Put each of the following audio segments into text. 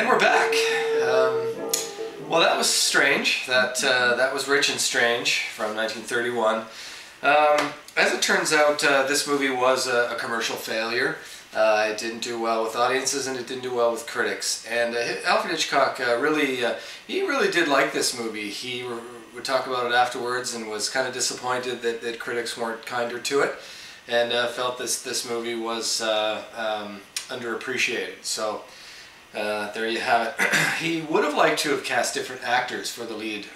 And we're back. Well, that was strange. That was Rich and Strange from 1931. As it turns out, this movie was a commercial failure. It didn't do well with audiences, and it didn't do well with critics. And Alfred Hitchcock he really did like this movie. He would talk about it afterwards and was kind of disappointed that critics weren't kinder to it, and felt this movie was underappreciated. So there you have it. He would have liked to have cast different actors for the lead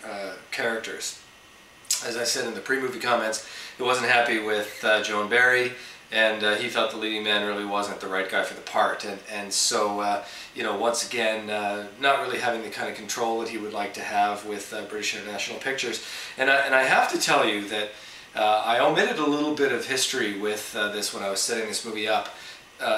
characters. As I said in the pre-movie comments, he wasn't happy with Joan Barry, and he felt the leading man really wasn't the right guy for the part. And so, you know, once again, not really having the kind of control that he would like to have with British International Pictures. And I have to tell you that I omitted a little bit of history with this when I was setting this movie up.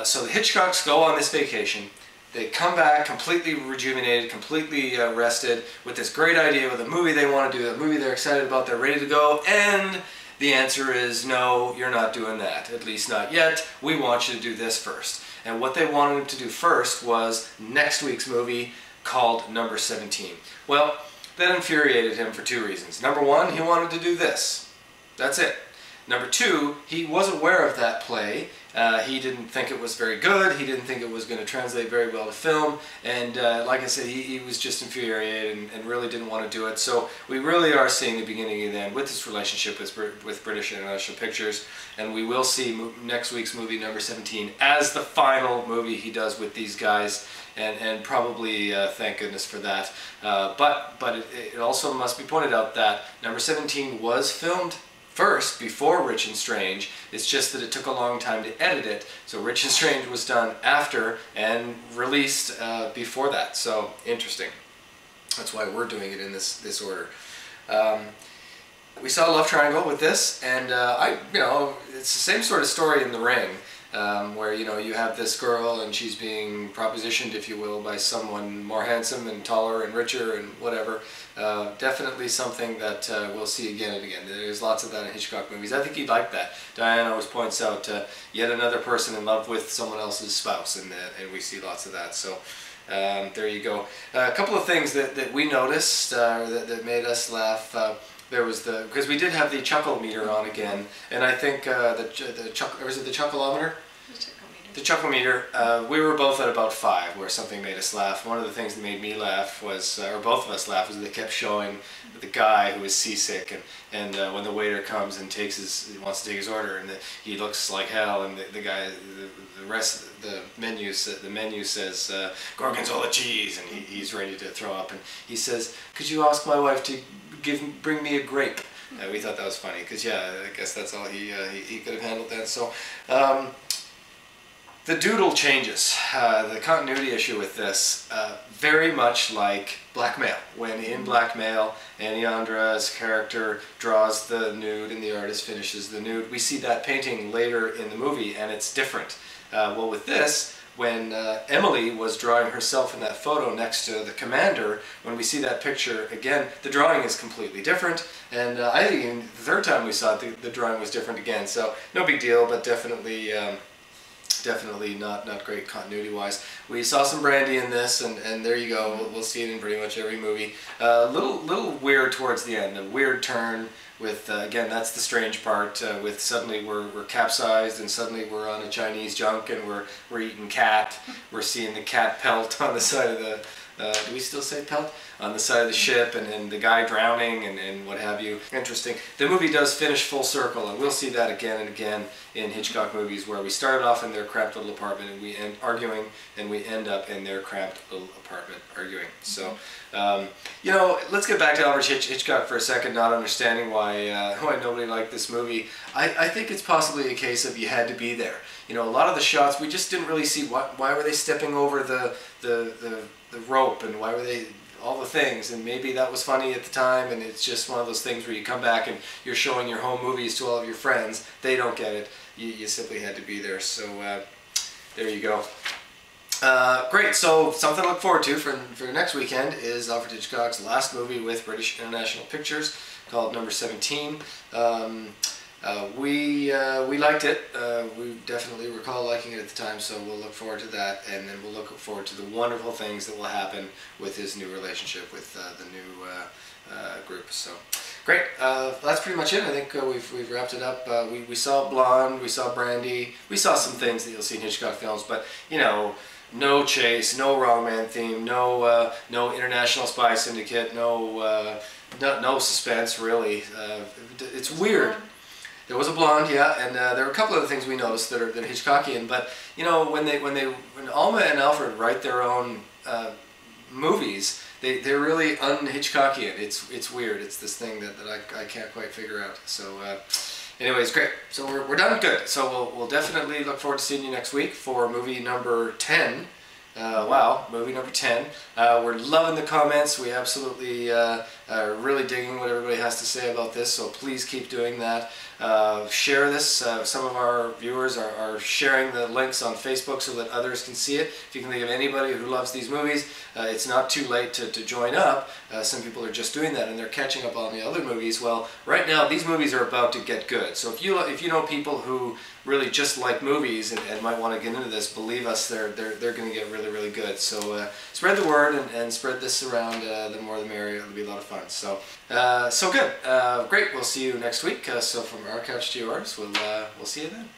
So the Hitchcocks go on this vacation. They come back completely rejuvenated, completely rested, with this great idea of the movie they want to do, the movie they're excited about, they're ready to go, and the answer is no, you're not doing that, at least not yet. We want you to do this first. And what they wanted him to do first was next week's movie called Number 17. Well, that infuriated him for two reasons. Number one, he wanted to do this. That's it. Number two, he was aware of that play. He didn't think it was very good. He didn't think it was going to translate very well to film. And like I said, he was just infuriated and really didn't want to do it. So we really are seeing the beginning and the end with this relationship with British International Pictures. And we will see next week's movie, Number 17, as the final movie he does with these guys. And probably thank goodness for that. But it also must be pointed out that Number 17 was filmed first, before Rich and Strange. It's just that it took a long time to edit it, so Rich and Strange was done after and released before that. So interesting. That's why we're doing it in this order. We saw Love Triangle with this, and you know, it's the same sort of story in The Ring, where you know you have this girl and she's being propositioned, if you will, by someone more handsome and taller and richer and whatever. Definitely something that we'll see again and again. There's lots of that in Hitchcock movies. I think he'd like that. Diane always points out yet another person in love with someone else's spouse, and we see lots of that. So there you go. A couple of things that we noticed that made us laugh. There was because we did have the chuckle meter on again, and I think or is it the chuckleometer? The chuckle meter, we were both at about 5 where something made us laugh. One of the things that made me laugh was, or both of us laughed, was they kept showing the guy who is seasick, and when the waiter comes and wants to take his order, and he looks like hell, and the guy, the rest of the menu says gorgonzola cheese, and he's ready to throw up, and he says, "Could you ask my wife to bring me a grape?" We thought that was funny because yeah, I guess that's all he could have handled that. So. The doodle changes. The continuity issue with this, very much like Blackmail. When in Blackmail, Annie Andra's character draws the nude and the artist finishes the nude, we see that painting later in the movie and it's different. Well, with this, when Emily was drawing herself in that photo next to the commander, when we see that picture again, the drawing is completely different. And I think the third time we saw it, the drawing was different again. So no big deal, but definitely not great continuity-wise. We saw some brandy in this, and there you go. We'll see it in pretty much every movie. Little weird towards the end. A weird turn with again, that's the strange part. With suddenly we're capsized, and suddenly we're on a Chinese junk, and we're eating cat. We're seeing the cat pelt on the side of the. Do we still say pelt? On the side of the ship, and the guy drowning and what have you. Interesting. The movie does finish full circle, and we'll see that again and again in Hitchcock movies, where we started off in their cramped little apartment and we end arguing, and we end up in their cramped little apartment arguing. So, you know, let's get back to Alfred Hitchcock for a second, not understanding why nobody liked this movie. I think it's possibly a case of you had to be there. You know, a lot of the shots, we just didn't really see why were they stepping over the rope, and why were they all the things, and maybe that was funny at the time, and it's just one of those things where you come back and you're showing your home movies to all of your friends. They don't get it. You simply had to be there. So there you go. Great, so something to look forward to for next weekend is Alfred Hitchcock's last movie with British International Pictures, called Number 17. We liked it. We definitely recall liking it at the time, so we'll look forward to that, and then we'll look forward to the wonderful things that will happen with his new relationship with the new group. So great. That's pretty much it. I think we've wrapped it up. We saw Blonde, we saw Brandy, we saw some things that you'll see in Hitchcock films, but you know, no chase, no wrong man theme, no international spy syndicate, no suspense really. It's weird. There was a blonde, yeah, and there were a couple of other things we noticed that are Hitchcockian. But you know, when Alma and Alfred write their own movies, they're really un-Hitchcockian. It's weird. It's this thing that I can't quite figure out. So, anyways, great. So we're done. Good. So we'll definitely look forward to seeing you next week for movie number 10. Wow, movie number 10. We're loving the comments. We absolutely are really digging what everybody has to say about this, so please keep doing that. Share this. Some of our viewers are sharing the links on Facebook so that others can see it. If you can think of anybody who loves these movies, it's not too late to join up. Some people are just doing that and they're catching up on the other movies. Well, right now these movies are about to get good. So if you know people who really just like movies and might want to get into this, believe us, they're going to get really good. So spread the word and spread this around. The more the merrier. It'll be a lot of fun. So so good. Great. We'll see you next week. So from our couch to yours, we'll see you then.